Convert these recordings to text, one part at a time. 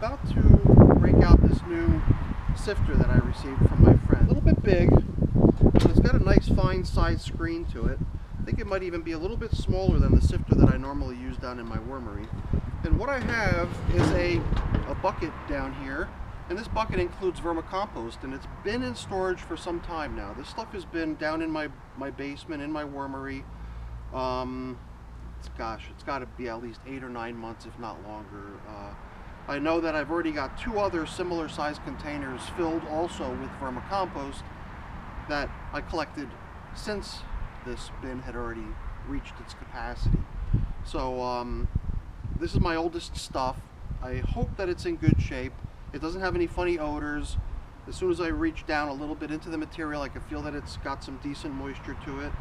about to break out this new sifter that I received from my friend. A little bit big, but it's got a nice fine size screen to it. I think it might even be a little bit smaller than the sifter that I normally use down in my wormery. And what I have is a bucket down here, and this bucket includes vermicompost, and it's been in storage for some time now. This stuff has been down in my basement, in my wormery. It's got to be at least 8 or 9 months, if not longer. I know that I've already got 2 other similar sized containers filled also with vermicompost that I collected since this bin had already reached its capacity. So this is my oldest stuff. I hope that it's in good shape. It doesn't have any funny odors. As soon as I reach down a little bit into the material, I can feel that it's got some decent moisture to it.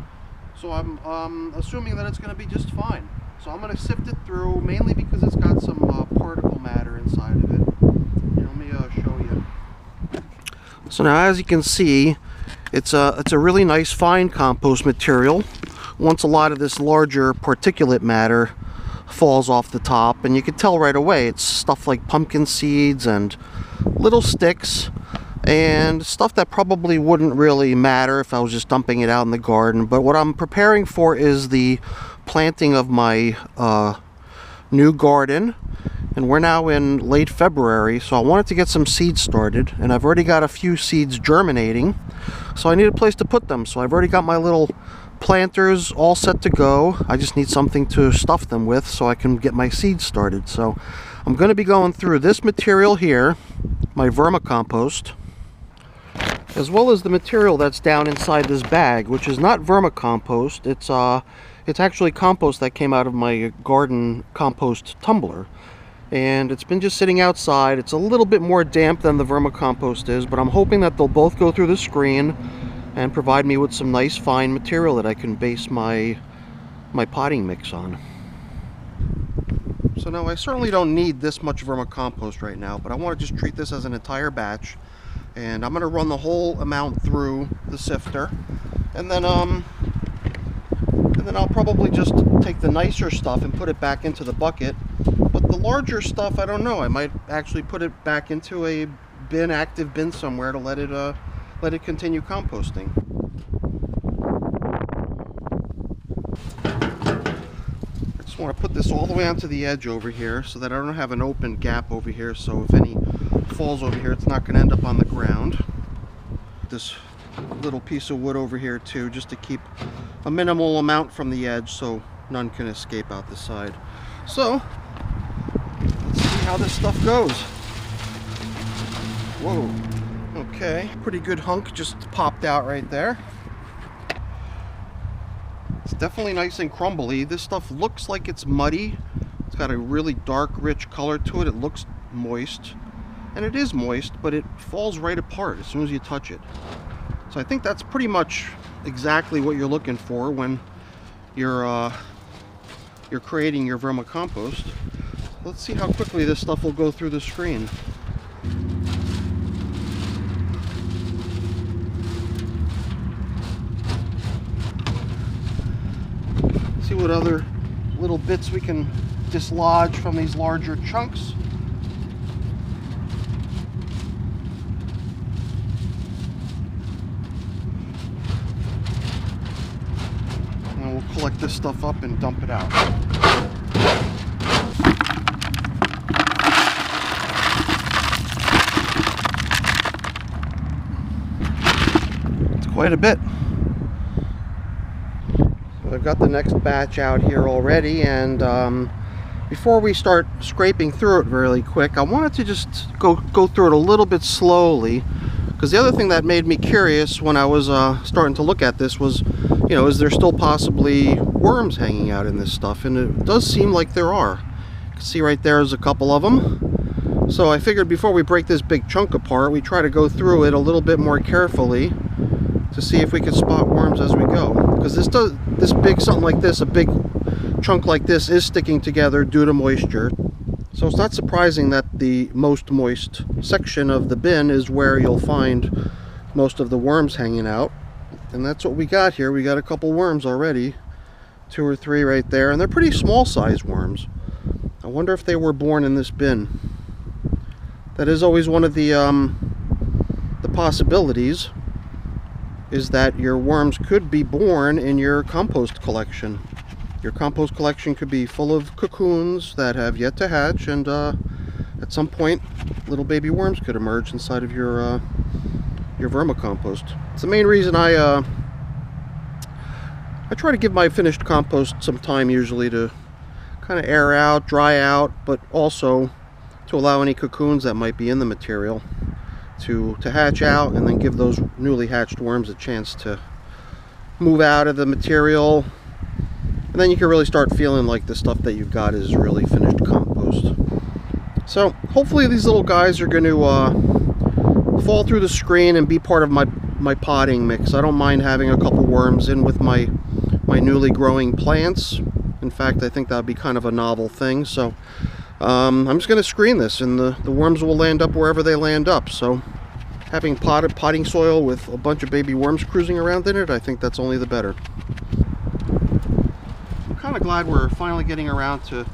So I'm assuming that it's going to be just fine. So I'm going to sift it through, mainly because it's got some particle matter inside of it. Here, let me show you. So now, as you can see, it's a really nice fine compost material. Once a lot of this larger particulate matter falls off the top, and you can tell right away it's stuff like pumpkin seeds and little sticks and stuff that probably wouldn't really matter if I was just dumping it out in the garden. But what I'm preparing for is the planting of my new garden, and we're now in late February, so I wanted to get some seeds started, and I've already got a few seeds germinating, so I need a place to put them. So I've already got my little planters all set to go. I just need something to stuff them with so I can get my seeds started. So I'm going to be going through this material here, my vermicompost, as well as the material that's down inside this bag, which is not vermicompost. It's actually compost that came out of my garden compost tumbler, and it's been just sitting outside. It's a little bit more damp than the vermicompost is, but I'm hoping that they'll both go through the screen and provide me with some nice fine material that I can base my potting mix on. So now I certainly don't need this much vermicompost right now, but I want to just treat this as an entire batch, and I'm going to run the whole amount through the sifter, and then I'll probably just take the nicer stuff and put it back into the bucket. But the larger stuff, I don't know, I might actually put it back into a active bin somewhere to let it continue composting. I just want to put this all the way onto the edge over here so that I don't have an open gap over here, so if any falls over here, it's not going to end up on the ground. This little piece of wood over here too, just to keep a minimal amount from the edge so none can escape out the side. So let's see how this stuff goes. Whoa. Okay, pretty good hunk just popped out right there. It's definitely nice and crumbly. This stuff looks like it's muddy. It's got a really dark, rich color to it. It looks moist, and it is moist, but it falls right apart as soon as you touch it. So I think that's pretty much exactly what you're looking for when you're creating your vermicompost. Let's see how quickly this stuff will go through the screen. See what other little bits we can dislodge from these larger chunks. And we'll collect this stuff up and dump it out. It's quite a bit. I've got the next batch out here already, and before we start scraping through it really quick, I wanted to just go through it a little bit slowly, because the other thing that made me curious when I was starting to look at this was, you know, is there still possibly worms hanging out in this stuff? And it does seem like there are. You can see right there is a couple of them. So I figured before we break this big chunk apart, we try to go through it a little bit more carefully to see if we can spot worms as we go, because this big something like this, a big chunk like this, is sticking together due to moisture. So it's not surprising that the most moist section of the bin is where you'll find most of the worms hanging out, and that's what we got here. We got a couple worms already, 2 or 3 right there, and they're pretty small size worms. I wonder if they were born in this bin. that is always one of the possibilities, is that your worms could be born in your compost collection. Your compost collection could be full of cocoons that have yet to hatch, and at some point little baby worms could emerge inside of your vermicompost. It's the main reason I try to give my finished compost some time usually to kind of air out, dry out, but also to allow any cocoons that might be in the material to hatch out, and then give those newly hatched worms a chance to move out of the material. And then you can really start feeling like the stuff that you've got is really finished compost. So hopefully these little guys are going to fall through the screen and be part of my potting mix. I don't mind having a couple worms in with my newly growing plants. In fact, I think that would be kind of a novel thing. So I'm just going to screen this, and the worms will land up wherever they land up. So having potting soil with a bunch of baby worms cruising around in it, I think that's only the better. I'm kind of glad we're finally getting around to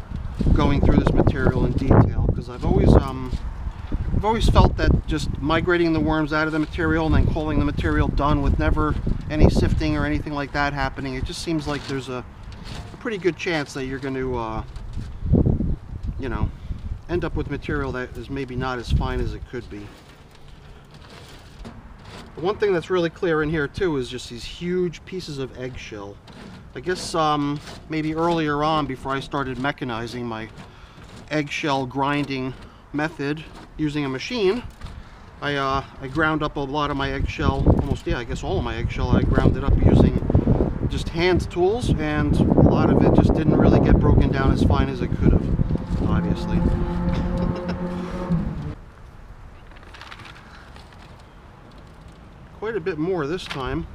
going through this material in detail, because I've always felt that just migrating the worms out of the material and then calling the material done with never any sifting or anything like that happening, it just seems like there's a pretty good chance that you're going to you know, end up with material that is maybe not as fine as it could be. The one thing that's really clear in here too is just these huge pieces of eggshell. I guess maybe earlier on, before I started mechanizing my eggshell grinding method using a machine, I ground up a lot of my eggshell, I guess all of my eggshell, I ground it up using just hand tools, and a lot of it just didn't really get broken down as fine as it could have, obviously. Quite a bit more this time.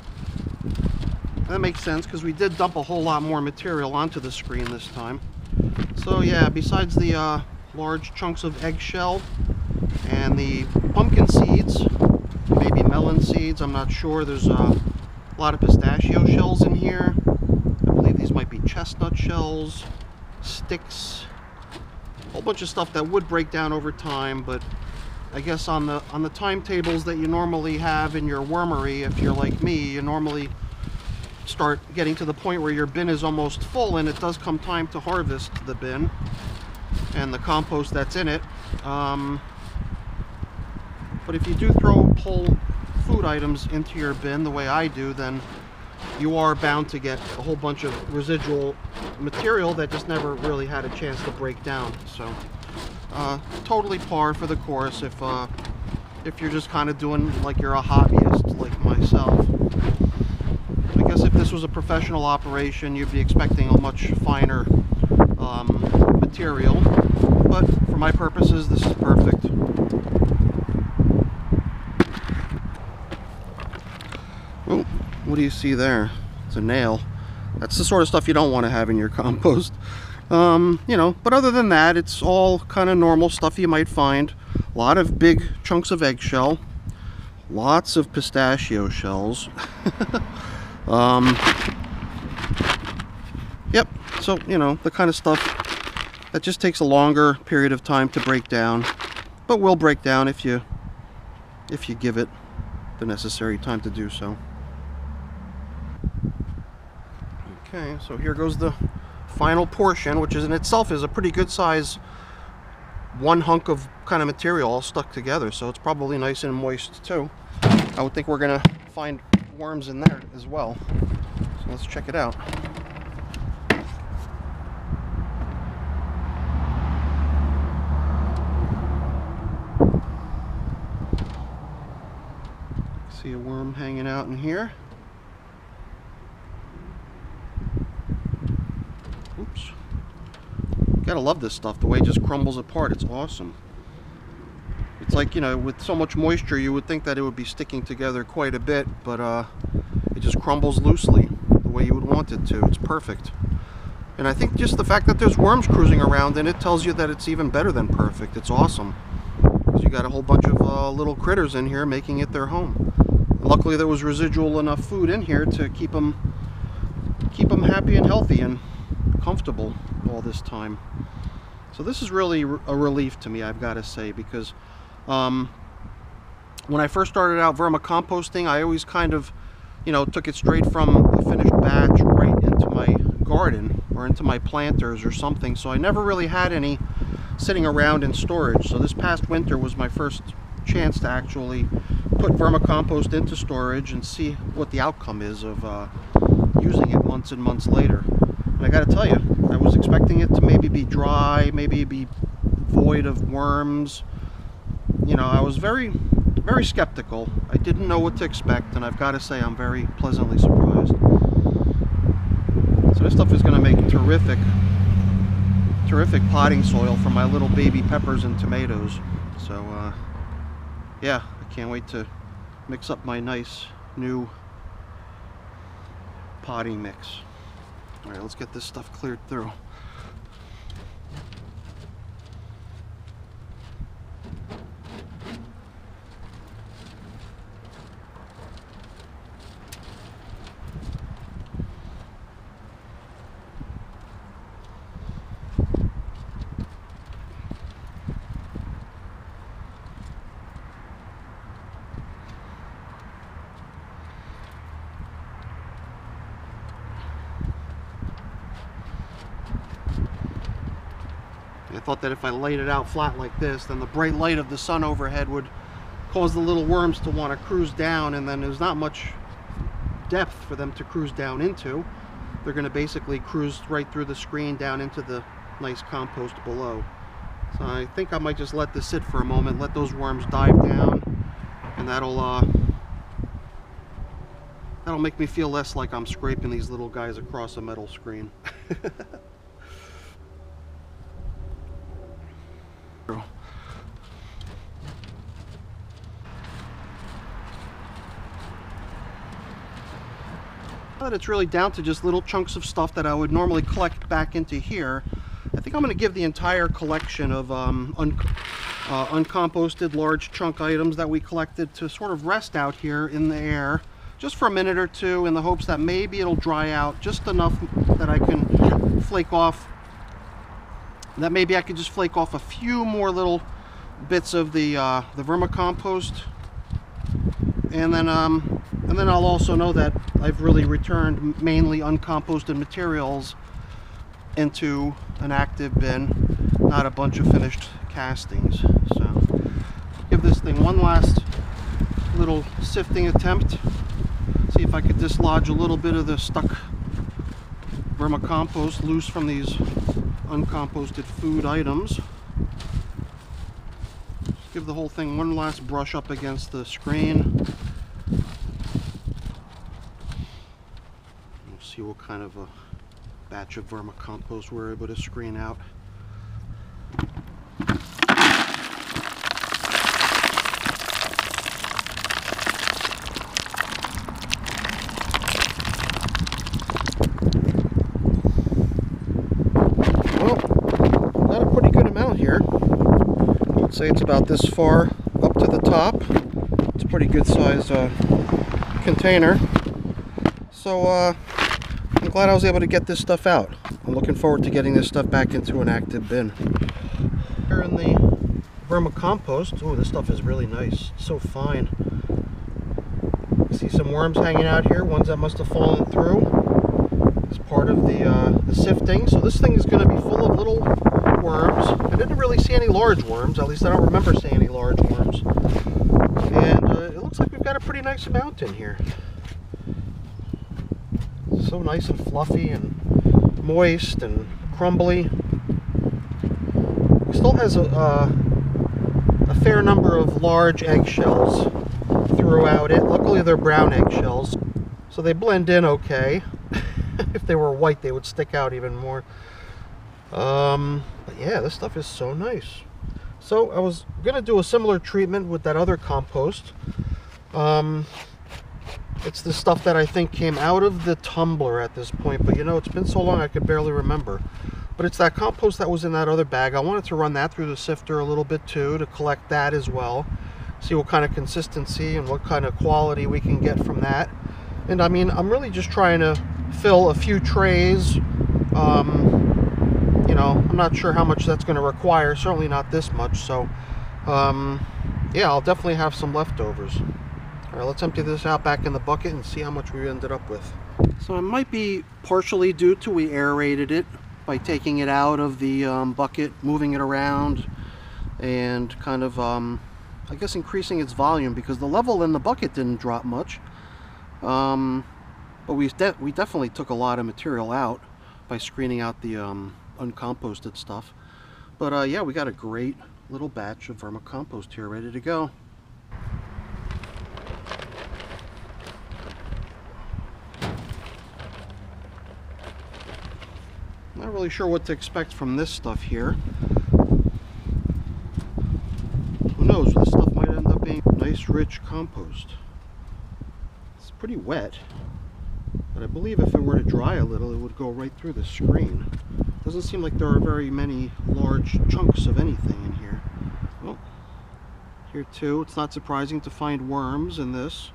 That makes sense, because we did dump a whole lot more material onto the screen this time. So yeah, besides the large chunks of eggshell and the pumpkin seeds, maybe melon seeds, I'm not sure. There's a lot of pistachio shells in here. I believe these might be chestnut shells, sticks, a whole bunch of stuff that would break down over time, but I guess on the timetables that you normally have in your wormery, if you're like me, you normally start getting to the point where your bin is almost full, and it does come time to harvest the bin and the compost that's in it. But if you do throw whole food items into your bin the way I do, then you are bound to get a whole bunch of residual material that just never really had a chance to break down. So totally par for the course if you're just kind of doing like you're a hobbyist like myself. I guess if this was a professional operation, you'd be expecting a much finer material, but for my purposes, this is perfect. Oh, what do you see there? It's a nail. That's the sort of stuff you don't want to have in your compost. You know, but other than that, it's all kind of normal stuff you might find. A lot of big chunks of eggshell, lots of pistachio shells. Yep, so, you know, the kind of stuff that just takes a longer period of time to break down, but will break down if you give it the necessary time to do so. Okay, so here goes the final portion, which is in itself is a pretty good size one hunk of kind of material all stuck together, so it's probably nice and moist too. I would think we're gonna find worms in there as well, so let's check it out. See a worm hanging out in here. Oops. Gotta love this stuff, the way it just crumbles apart. It's awesome. It's like, you know, with so much moisture, you would think that it would be sticking together quite a bit, but it just crumbles loosely the way you would want it to. It's perfect. And I think just the fact that there's worms cruising around in it tells you that it's even better than perfect. It's awesome. Because you got a whole bunch of little critters in here making it their home. And luckily there was residual enough food in here to keep them happy and healthy and comfortable all this time. So this is really a relief to me, I've got to say, because When I first started out vermicomposting, I always kind of, took it straight from a finished batch right into my garden or into my planters or something. So I never really had any sitting around in storage. So this past winter was my first chance to actually put vermicompost into storage and see what the outcome is of using it months and months later. And I got to tell you, I was expecting it to maybe be dry, maybe be void of worms. I was very skeptical. I didn't know what to expect, and I've got to say I'm very pleasantly surprised. So this stuff is going to make terrific potting soil for my little baby peppers and tomatoes. So yeah, I can't wait to mix up my nice new potting mix. All right, let's get this stuff cleared through. I thought that if I laid it out flat like this, then the bright light of the sun overhead would cause the little worms to want to cruise down, and then there's not much depth for them to cruise down into. They're going to basically cruise right through the screen down into the nice compost below. So I think I might just let this sit for a moment, let those worms dive down, and that'll make me feel less like I'm scraping these little guys across a metal screen. Now that it's really down to just little chunks of stuff that I would normally collect back into here, I think I'm going to give the entire collection of uncomposted large chunk items that we collected to sort of rest out here in the air just for a minute or two, in the hopes that maybe it'll dry out just enough that I can flake off, that maybe I could just flake off a few more little bits of the vermicompost, and then I'll also know that I've really returned mainly uncomposted materials into an active bin, not a bunch of finished castings. So give this thing one last little sifting attempt, see if I could dislodge a little bit of the stuck vermicompost loose from these uncomposted food items. Just give the whole thing one last brush up against the screen. We'll see what kind of a batch of vermicompost we're able to screen out. Here, I'd say it's about this far up to the top. It's a pretty good size container. So I'm glad I was able to get this stuff out. I'm looking forward to getting this stuff back into an active bin. Here in the vermicompost, oh, this stuff is really nice. It's so fine. I see some worms hanging out here, ones that must have fallen through as part of the sifting. So this thing is going to be full of little worms. I didn't really see any large worms, at least I don't remember seeing any large worms. And it looks like we've got a pretty nice amount in here. So nice and fluffy and moist and crumbly. It still has a fair number of large eggshells throughout it. Luckily they're brown eggshells, so they blend in okay. If they were white, they would stick out even more. But yeah, this stuff is so nice. So I was gonna do a similar treatment with that other compost. It's the stuff that I think came out of the tumbler at this point, but it's been so long I could barely remember. But it's that compost that was in that other bag. I wanted to run that through the sifter a little bit too, to collect that as well, see what kind of consistency and what kind of quality we can get from that. And I mean, I'm really just trying to fill a few trays. I'm not sure how much that's going to require, certainly not this much. So yeah, I'll definitely have some leftovers. All right, let's empty this out back in the bucket and see how much we ended up with. So it might be partially due to we aerated it by taking it out of the bucket, moving it around, and kind of, I guess, increasing its volume, because the level in the bucket didn't drop much. But we definitely took a lot of material out by screening out the uncomposted stuff. But yeah, we got a great little batch of vermicompost here ready to go. Not really sure what to expect from this stuff here. Who knows, this stuff might end up being nice rich compost. It's pretty wet, but I believe if it were to dry a little, it would go right through the screen. Doesn't seem like there are very many large chunks of anything in here. Well, here too, it's not surprising to find worms in this.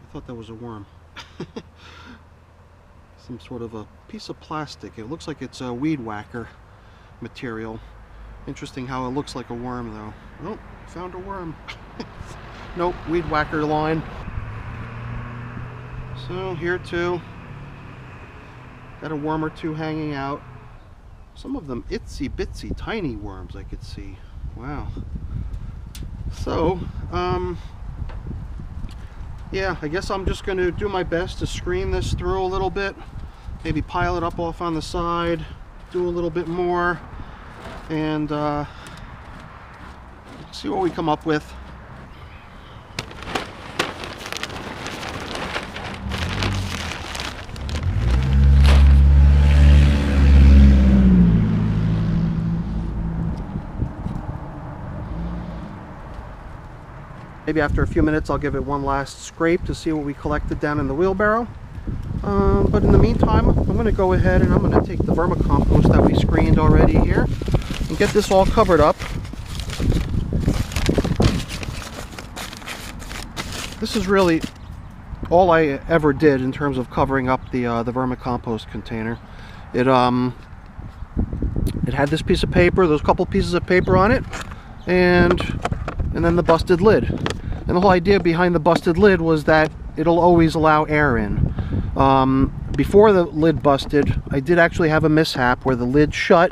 I thought that was a worm. Some sort of a piece of plastic. It looks like it's a weed whacker material. Interesting how it looks like a worm though. Oh, found a worm. Nope, weed whacker line. So here too, got a worm or two hanging out. Some of them itsy bitsy tiny worms I could see. Wow. So, yeah, I guess I'm just going to do my best to screen this through a little bit. Maybe pile it up off on the side, do a little bit more, and see what we come up with. Maybe after a few minutes I'll give it one last scrape to see what we collected down in the wheelbarrow. But in the meantime, I'm going to go ahead and I'm going to take the vermicompost that we screened already here and get this all covered up. This is really all I ever did in terms of covering up the vermicompost container. It had this piece of paper, those couple pieces of paper on it, and then the busted lid. And the whole idea behind the busted lid was that it'll always allow air in. Before the lid busted, I did actually have a mishap where the lid shut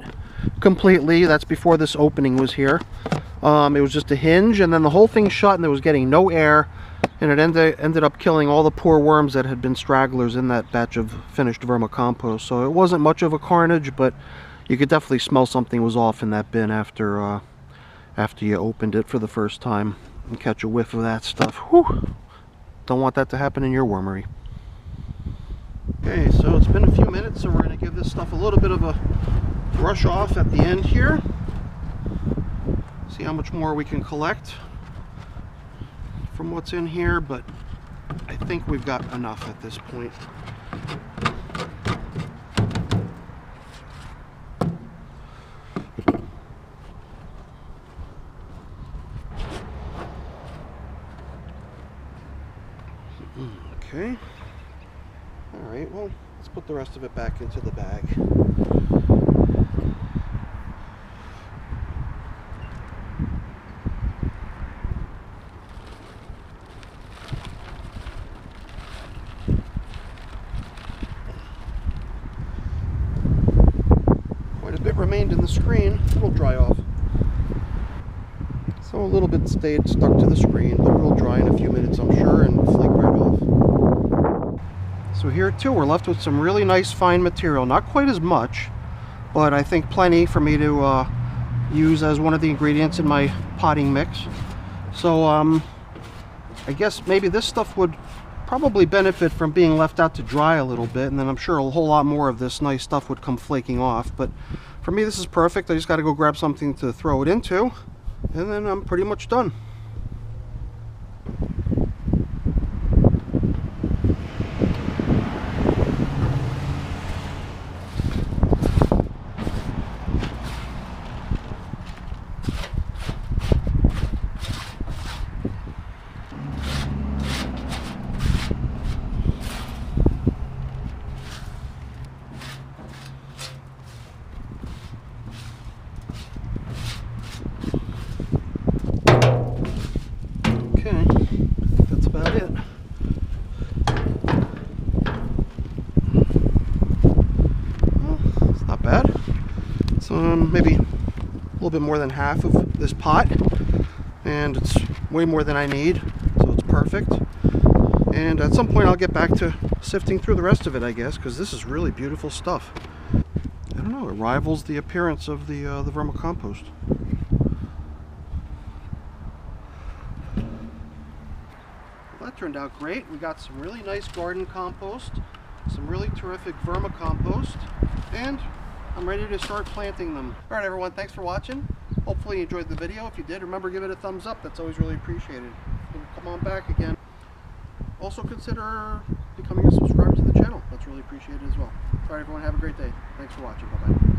completely. That's before this opening was here. It was just a hinge, and then the whole thing shut and there was getting no air, and it ended up killing all the poor worms that had been stragglers in that batch of finished vermicompost. So it wasn't much of a carnage, but you could definitely smell something was off in that bin after you opened it for the first time and catch a whiff of that stuff. Whew. Don't want that to happen in your wormery. Okay, so it's been a few minutes, so we're going to give this stuff a little bit of a brush off at the end here. See how much more we can collect from what's in here, but I think we've got enough at this point. Okay. Alright, well, let's put the rest of it back into the bag. Quite a bit remained in the screen. It'll dry off. So a little bit stayed stuck to the screen, but it'll dry in a few minutes, I'm sure, and flake right off. So here too, we're left with some really nice fine material. Not quite as much, but I think plenty for me to use as one of the ingredients in my potting mix. So I guess maybe this stuff would probably benefit from being left out to dry a little bit, and then I'm sure a whole lot more of this nice stuff would come flaking off. But for me, this is perfect. I just got to go grab something to throw it into, and then I'm pretty much done. some, maybe a little bit more than half of this pot, and it's way more than I need, so it's perfect. And at some point I'll get back to sifting through the rest of it, I guess, because this is really beautiful stuff. I don't know, it rivals the appearance of the vermicompost. Well, that turned out great. We got some really nice garden compost, some really terrific vermicompost, and I'm ready to start planting them. All right, everyone, thanks for watching. Hopefully you enjoyed the video. If you did, remember, give it a thumbs up. That's always really appreciated. And come on back again. Also consider becoming a subscriber to the channel. That's really appreciated as well. All right, everyone, have a great day. Thanks for watching. Bye-bye.